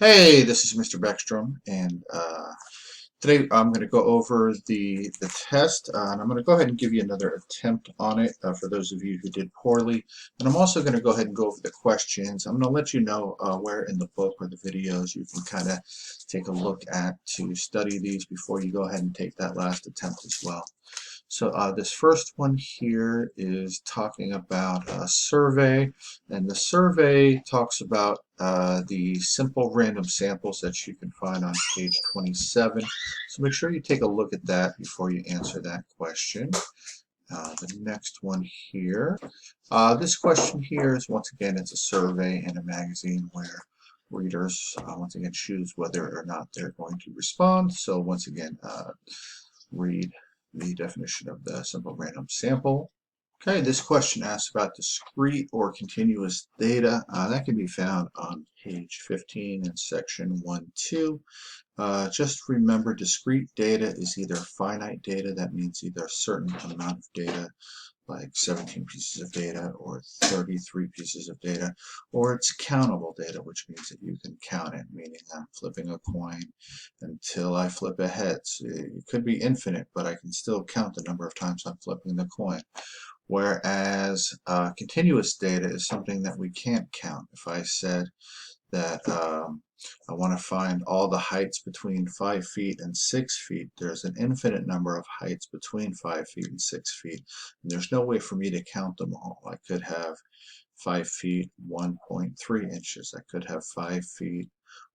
Hey, this is Mr. Beckstrom, and today I'm going to go over the test, and I'm going to go ahead and give you another attempt on it for those of you who did poorly. And I'm also going to go ahead and go over the questions. I'm going to let you know where in the book or the videos you can kind of take a look at to study these before you go ahead and take that last attempt as well. So this first one here is talking about a survey, and the survey talks about the simple random samples that you can find on page 27. So make sure you take a look at that before you answer that question. The next one here. This question here is, once again, it's a survey in a magazine where readers once again choose whether or not they're going to respond. So once again, read the definition of the simple random sample. Okay, this question asks about discrete or continuous data. That can be found on page 15 in section 1.2. Just remember, discrete data is either finite data, that means either a certain amount of data, like 17 pieces of data or 33 pieces of data, or it's countable data, which means that you can count it, meaning I'm flipping a coin until I flip a head. So it could be infinite, but I can still count the number of times I'm flipping the coin. Whereas continuous data is something that we can't count. If I said that I want to find all the heights between 5 feet and 6 feet, there's an infinite number of heights between 5 feet and 6 feet, and there's no way for me to count them all. I could have 5 feet 1.3 inches. I could have 5 feet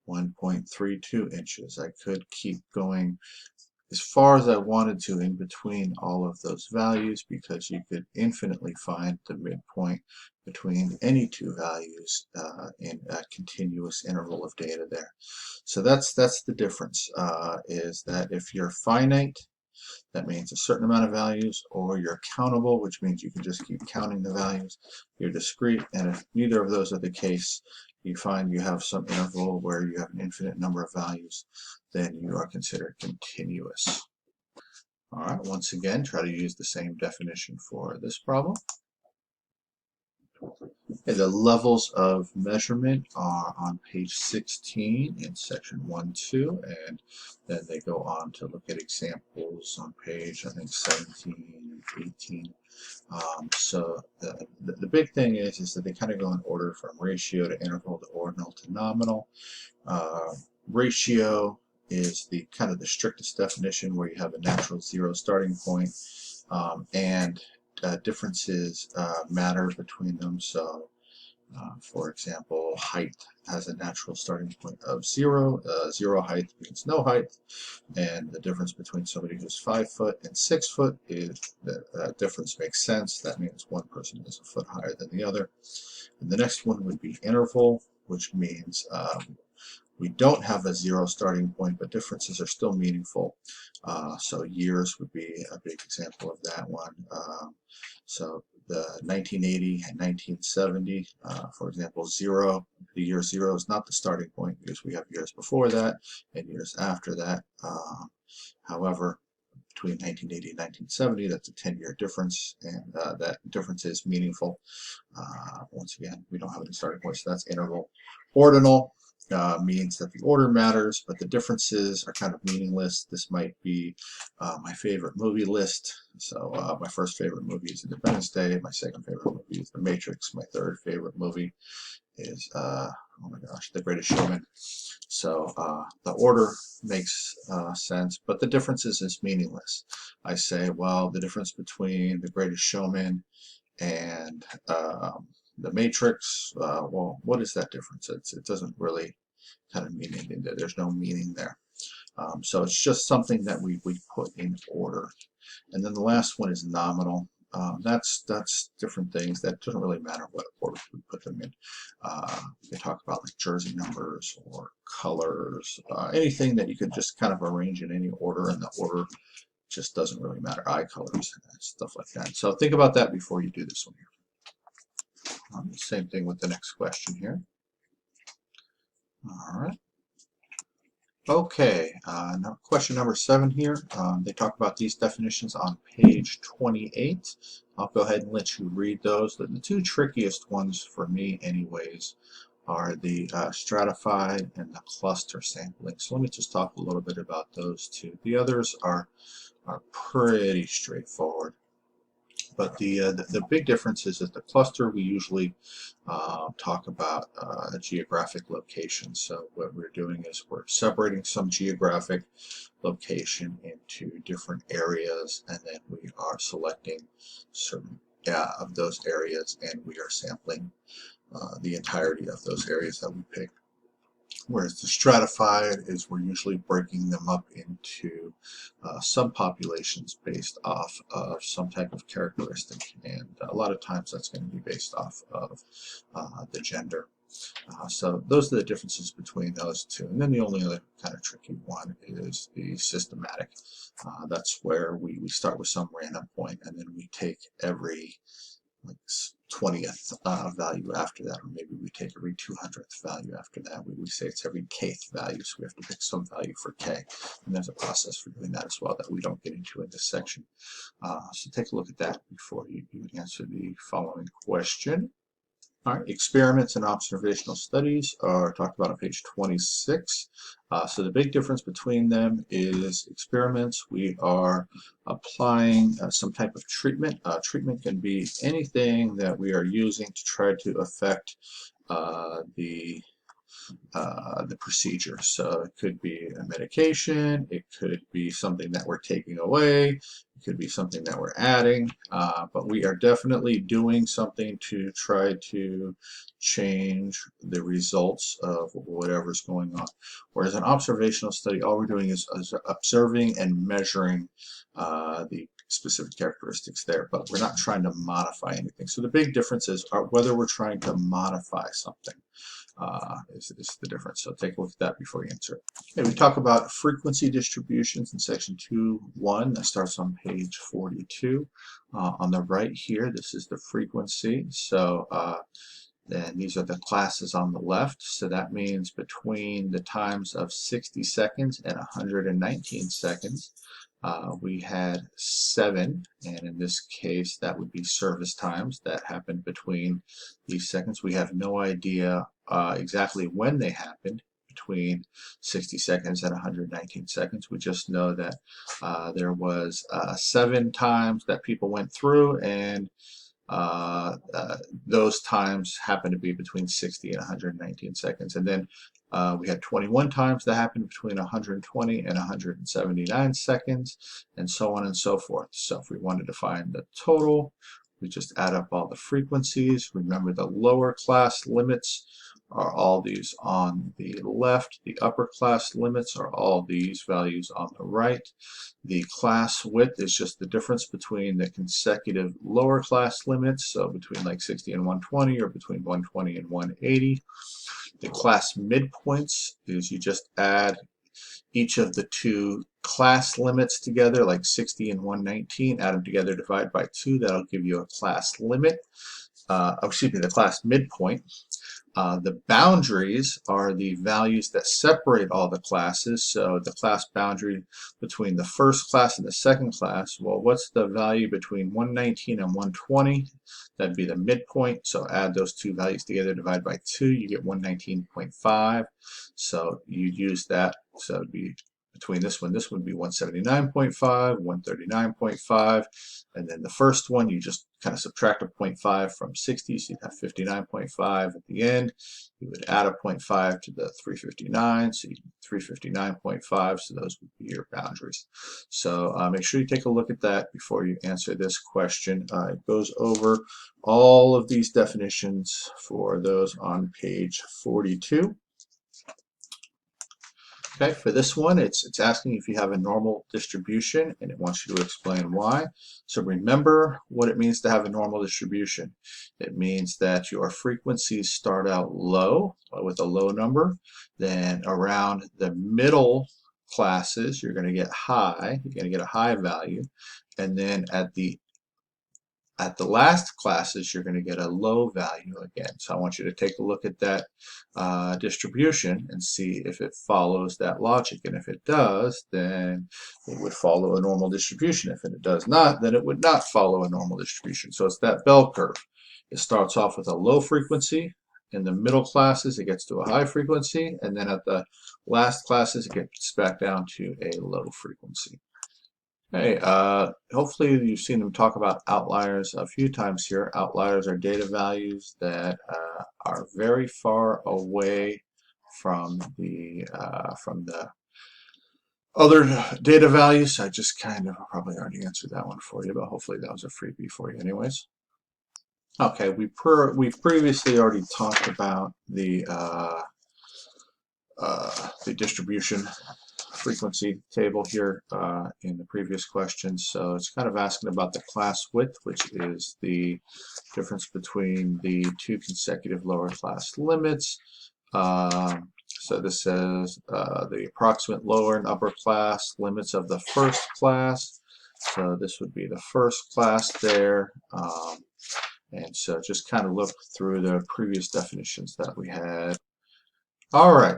1.32 inches. I could keep going as far as I wanted to in between all of those values, because you could infinitely find the midpoint between any two values in a continuous interval of data there. So that's the difference, is that if you're finite, that means a certain amount of values, or you're countable, which means you can just keep counting the values. You're discrete, and if neither of those are the case, you find you have some interval where you have an infinite number of values, then you are considered continuous. All right, once again, try to use the same definition for this problem. Okay, the levels of measurement are on page 16 in section 1.2, and then they go on to look at examples on page, I think, 17 and 18. So the big thing is that they kind of go in order from ratio to interval to ordinal to nominal. Ratio is the kind of the strictest definition, where you have a natural zero starting point, and differences matter between them. So for example, height has a natural starting point of zero. Zero height means no height, and the difference between somebody who's 5 foot and 6 foot is that difference makes sense. That means one person is a foot higher than the other. And the next one would be interval, which means we don't have a zero starting point, but differences are still meaningful. So years would be a big example of that one. So the 1980 and 1970, for example, the year zero is not the starting point, because we have years before that and years after that. However, between 1980 and 1970, that's a 10-year difference, and that difference is meaningful. Once again, we don't have any starting point, so that's interval. Ordinal means that the order matters, but the differences are kind of meaningless. This might be my favorite movie list. So my first favorite movie is Independence Day. My second favorite movie is The Matrix. My third favorite movie is, oh my gosh, The Greatest Showman. So the order makes sense, but the differences is meaningless. I say, well, the difference between The Greatest Showman and The Matrix, well, what is that difference? It doesn't really kind of mean anything. There's no meaning there. So it's just something that we put in order. And then the last one is nominal. That's different things. That doesn't really matter what order we put them in. We can talk about like jersey numbers or colors, anything that you could just kind of arrange in any order, and the order just doesn't really matter. Eye colors and stuff like that. So think about that before you do this one here. Same thing with the next question here. All right. Okay, now question number 7 here. They talk about these definitions on page 28. I'll go ahead and let you read those. The two trickiest ones for me anyways are the stratified and the cluster sampling. So let me just talk a little bit about those two. The others are pretty straightforward. But the big difference is that the cluster, we usually talk about a geographic location. So what we're doing is we're separating some geographic location into different areas, and then we are selecting certain of those areas, and we are sampling the entirety of those areas that we pick. Whereas the stratified is we're usually breaking them up into subpopulations based off of some type of characteristic, and a lot of times that's going to be based off of the gender. So those are the differences between those two. And then the only other kind of tricky one is the systematic. That's where we start with some random point, and then we take every like 20th value after that, or maybe we take every 200th value after that. We say it's every kth value, so we have to pick some value for k. And there's a process for doing that as well that we don't get into in this section. So take a look at that before you answer the following question. All right, experiments and observational studies are talked about on page 26. So the big difference between them is experiments, we are applying some type of treatment. Treatment can be anything that we are using to try to affect the procedure. So it could be a medication, it could be something that we're taking away, it could be something that we're adding, but we are definitely doing something to try to change the results of whatever's going on. Whereas an observational study, all we're doing is observing and measuring the specific characteristics there, but we're not trying to modify anything. So the big differences are whether we're trying to modify something. Is the difference. So take a look at that before you answer it. Okay, we talk about frequency distributions in section 2.1. That starts on page 42. On the right here, this is the frequency. So then these are the classes on the left. So that means between the times of 60 seconds and 119 seconds, we had 7, and in this case that would be service times that happened between these seconds. We have no idea exactly when they happened between 60 seconds and 119 seconds. We just know that there was 7 times that people went through, and those times happen to be between 60 and 119 seconds. And then we had 21 times that happened between 120 and 179 seconds, and so on and so forth. So if we wanted to find the total, we just add up all the frequencies. Remember, the lower class limits are all these on the left. The upper class limits are all these values on the right. The class width is just the difference between the consecutive lower class limits, so between like 60 and 120, or between 120 and 180. The class midpoints is you just add each of the two class limits together, like 60 and 119, add them together, divide by 2. That'll give you a class limit. The class midpoint. The boundaries are the values that separate all the classes. So the class boundary between the first class and the second class, well, what's the value between 119 and 120? That'd be the midpoint. So add those two values together, divide by 2, you get 119.5. So you use that. So it'd be between this one would be 179.5, 139.5, and then the first one you just kind of subtract a 0.5 from 60, so you'd have 59.5 at the end. You would add a 0.5 to the 359, so you 359.5, so those would be your boundaries. So make sure you take a look at that before you answer this question. It goes over all of these definitions for those on page 42. Okay, for this one, it's asking if you have a normal distribution, and it wants you to explain why. So remember what it means to have a normal distribution. It means that your frequencies start out low, with a low number. Then around the middle classes, you're going to get high. You're going to get a high value. And then at the last classes, you're going to get a low value again. So I want you to take a look at that distribution and see if it follows that logic. And if it does, then it would follow a normal distribution. If it does not, then it would not follow a normal distribution. So it's that bell curve. It starts off with a low frequency, in the middle classes, it gets to a high frequency, and then at the last classes, it gets back down to a low frequency. Hey, hopefully you've seen them talk about outliers a few times here. Outliers are data values that are very far away from the other data values. I just kind of probably already answered that one for you, but hopefully that was a freebie for you anyways. Okay, we've previously already talked about the distribution frequency table here in the previous question. So it's kind of asking about the class width, which is the difference between the two consecutive lower class limits. So this says the approximate lower and upper class limits of the first class. So this would be the first class there. And so just kind of look through the previous definitions that we had. All right,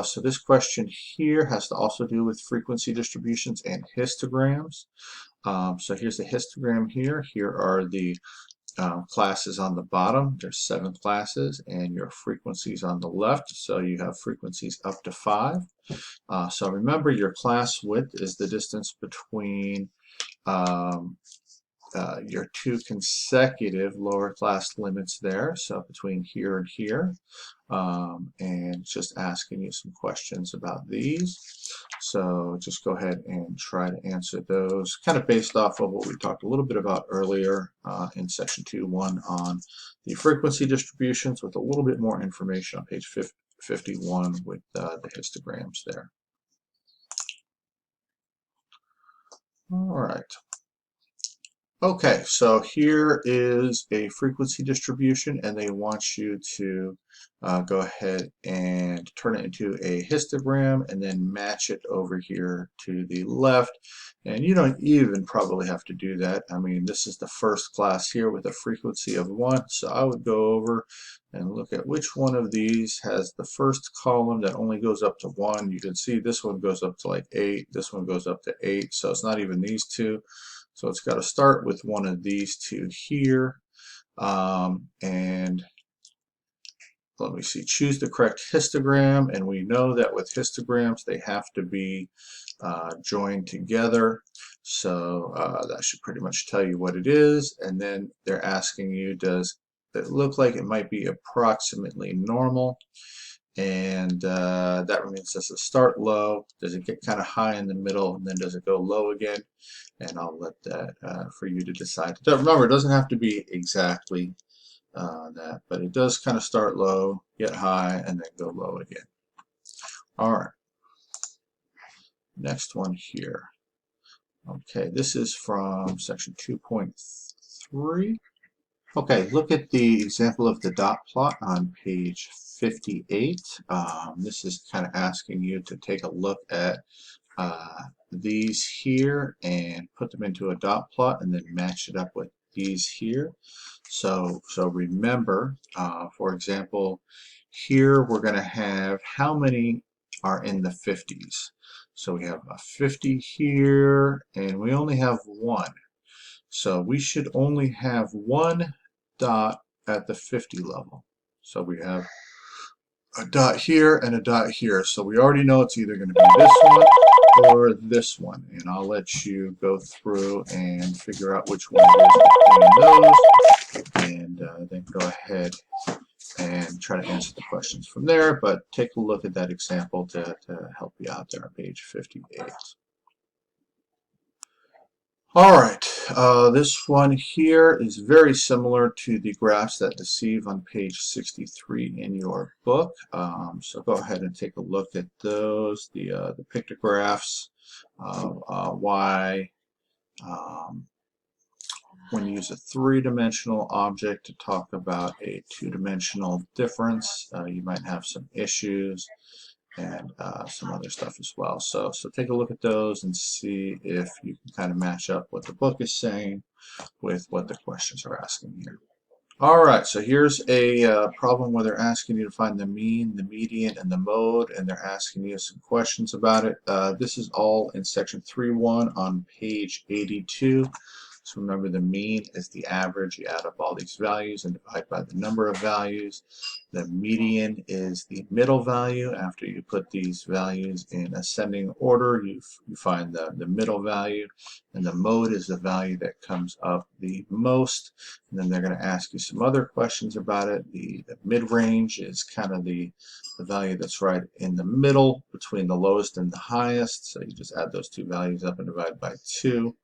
so this question here has to also do with frequency distributions and histograms. So here's the histogram here. Here are the classes on the bottom. There's 7 classes, and your frequencies on the left. So you have frequencies up to 5. So remember, your class width is the distance between your two consecutive lower class limits there, so between here and here, and just asking you some questions about these. So just go ahead and try to answer those, kind of based off of what we talked a little bit about earlier in section 2.1 on the frequency distributions, with a little bit more information on page 51 with the histograms there. All right. Okay, so here is a frequency distribution, and they want you to go ahead and turn it into a histogram and then match it over here to the left. And you don't even probably have to do that. I mean, this is the first class here with a frequency of 1, so I would go over and look at which one of these has the first column that only goes up to 1. You can see this one goes up to like 8, this one goes up to 8, so it's not even these two. So it's got to start with one of these two here, and let me see, choose the correct histogram, and we know that with histograms they have to be joined together, so that should pretty much tell you what it is. And then they're asking you, does it look like it might be approximately normal? And that means, does it start low, does it get kind of high in the middle, and then does it go low again? And I'll let that for you to decide. Remember, it doesn't have to be exactly that, but it does kind of start low, get high, and then go low again. All right. Next one here. Okay, this is from section 2.3. Okay, look at the example of the dot plot on page 58. This is kind of asking you to take a look at these here and put them into a dot plot and then match it up with these here. So remember, for example, here we're going to have how many are in the 50s. So we have a 50 here, and we only have 1. So we should only have 1 dot at the 50 level. So we have a dot here and a dot here. So we already know it's either going to be this one or this one. And I'll let you go through and figure out which one it is between those. And then go ahead and try to answer the questions from there. But take a look at that example to help you out there on page 58. All right, this one here is very similar to the graphs that deceive on page 63 in your book. So go ahead and take a look at those, the pictographs of why when you use a 3-dimensional object to talk about a 2-dimensional difference, you might have some issues, and some other stuff as well. So take a look at those and see if you can kind of match up what the book is saying with what the questions are asking here. All right, so here's a problem where they're asking you to find the mean, the median, and the mode, and they're asking you some questions about it. This is all in section 3.1 on page 82. So remember, the mean is the average. You add up all these values and divide by the number of values. The median is the middle value. After you put these values in ascending order, you find the middle value. And the mode is the value that comes up the most. And then they're going to ask you some other questions about it. The mid-range is kind of the value that's right in the middle between the lowest and the highest. So you just add those two values up and divide by 2.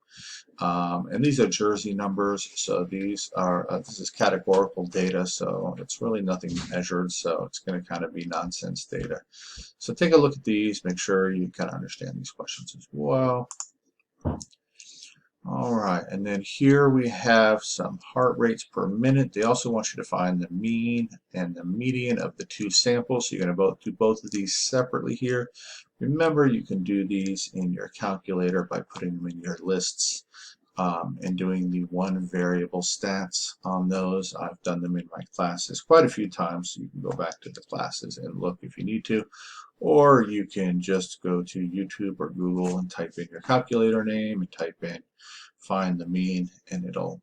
And these are Jersey numbers, so these are this is categorical data, so it's really nothing measured, so it's going to kind of be nonsense data. So take a look at these, make sure you kind of understand these questions as well. All right, and then here we have some heart rates per minute. They also want you to find the mean and the median of the two samples. So you're going to do both of these separately here. Remember, you can do these in your calculator by putting them in your lists and doing the one variable stats on those. I've done them in my classes quite a few times, so you can go back to the classes and look if you need to. Or you can just go to YouTube or Google and type in your calculator name and type in find the mean, and it'll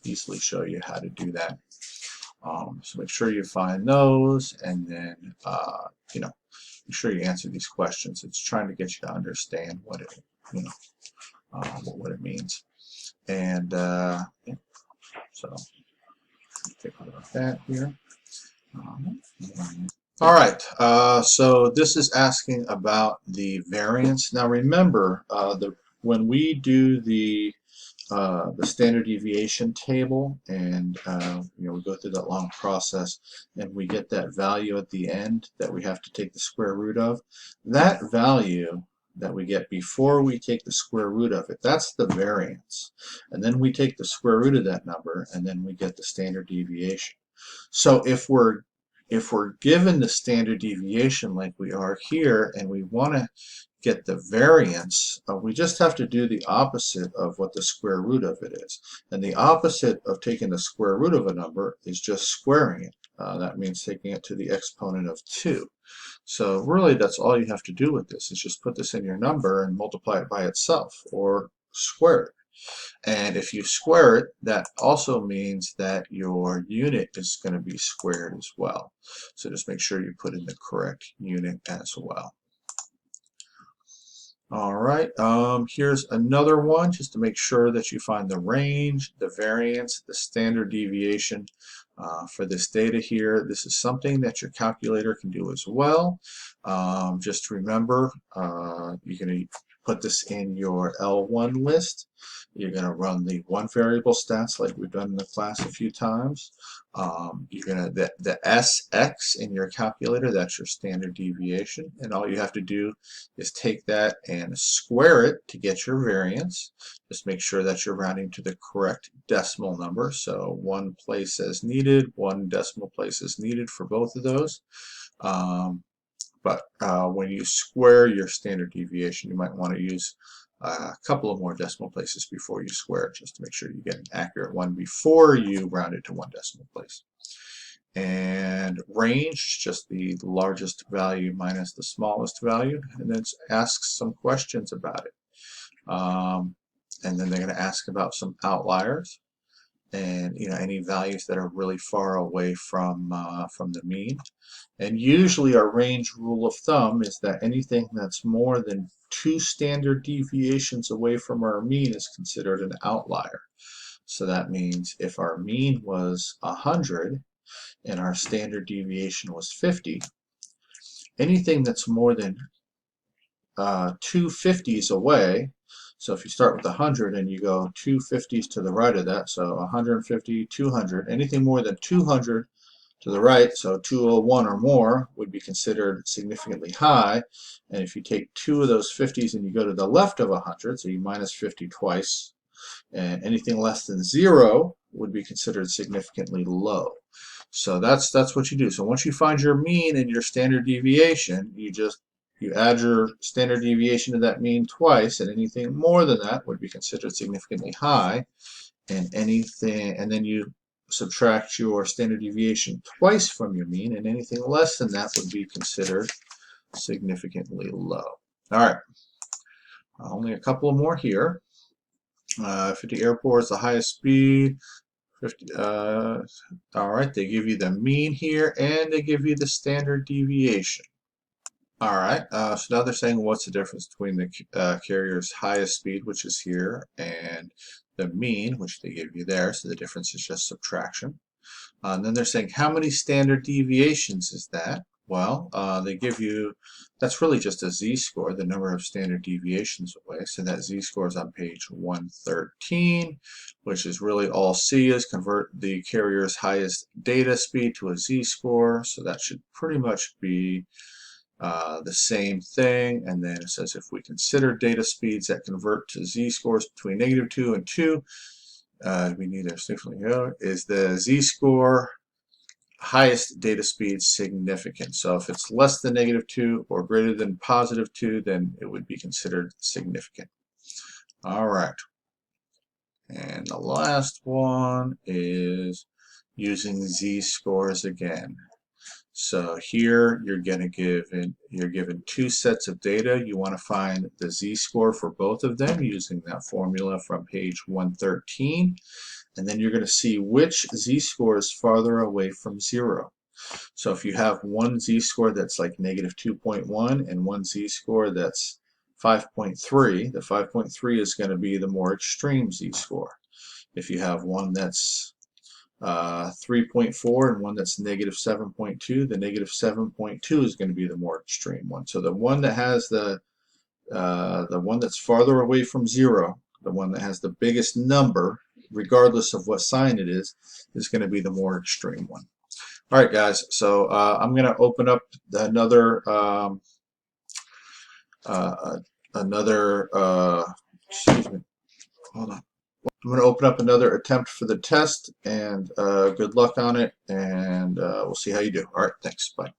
easily show you how to do that. So make sure you find those, and then make sure you answer these questions. It's trying to get you to understand what it what it means. And so take a look at that here. All right, so this is asking about the variance. Now remember, when we do the standard deviation table, and we go through that long process, and we get that value at the end that we have to take the square root of. That value that we get before we take the square root of it, that's the variance. And then we take the square root of that number, and then we get the standard deviation. So if we're given the standard deviation like we are here, and we want to get the variance, we just have to do the opposite of what the square root of it is. And the opposite of taking the square root of a number is just squaring it. That means taking it to the exponent of 2. So really, that's all you have to do with this, is just put this in your number and multiply it by itself, or square it. And if you square it, that also means that your unit is going to be squared as well. So just make sure you put in the correct unit as well. All right, here's another one just to make sure that you find the range, the variance, the standard deviation for this data here. This is something that your calculator can do as well. Just remember, you're going to put this in your L1 list. You're going to run the one variable stats like we've done in the class a few times. You're going to, the SX in your calculator, that's your standard deviation. And all you have to do is take that and square it to get your variance. Just make sure that you're rounding to the correct decimal number. So one place as needed, one decimal place is needed for both of those. But when you square your standard deviation, you might want to use a couple of more decimal places before you square it, just to make sure you get an accurate one before you round it to one decimal place. And range, just the largest value minus the smallest value, and then asks some questions about it. And then they're going to ask about some outliers, and any values that are really far away from the mean. And usually our range rule of thumb is that anything that's more than 2 standard deviations away from our mean is considered an outlier. So that means if our mean was 100 and our standard deviation was 50, anything that's more than 2 50s away, so if you start with 100 and you go 2 50s to the right of that, so 150, 200, anything more than 200 to the right, so 201 or more, would be considered significantly high. And if you take 2 of those 50s and you go to the left of 100, so you minus 50 twice, and anything less than 0 would be considered significantly low. So that's what you do. So once you find your mean and your standard deviation, you add your standard deviation to that mean twice, and anything more than that would be considered significantly high, and then you subtract your standard deviation twice from your mean, and anything less than that would be considered significantly low. All right, only a couple more here. 50 airports, the highest speed. 50, all right, they give you the mean here, and they give you the standard deviation. All right, so now they're saying what's the difference between the carrier's highest speed, which is here, and the mean, which they give you there, so the difference is just subtraction. And then they're saying how many standard deviations is that? Well, they give you, that's really just a z-score, the number of standard deviations away. So that z-score is on page 113, which is really all C is convert the carrier's highest data speed to a z-score. So that should pretty much be the same thing. And then it says if we consider data speeds that convert to z-scores between -2 and 2, we need to significantly know is the z-score highest data speed significant. So if it's less than -2 or greater than +2, then it would be considered significant. All right. And the last one is using z-scores again. So here you're given two sets of data. You want to find the z-score for both of them using that formula from page 113. And then you're going to see which z-score is farther away from 0. So if you have one z-score that's like -2.1 and one z-score that's 5.3, the 5.3 is going to be the more extreme z-score. If you have one that's 3.4 and one that's -7.2, the -7.2 is going to be the more extreme one. So the one that has the one that's farther away from 0, the one that has the biggest number, regardless of what sign it is going to be the more extreme one. All right, guys. So I'm going to open up another excuse me. Hold on. I'm going to open up another attempt for the test, and good luck on it, and we'll see how you do. All right, thanks. Bye.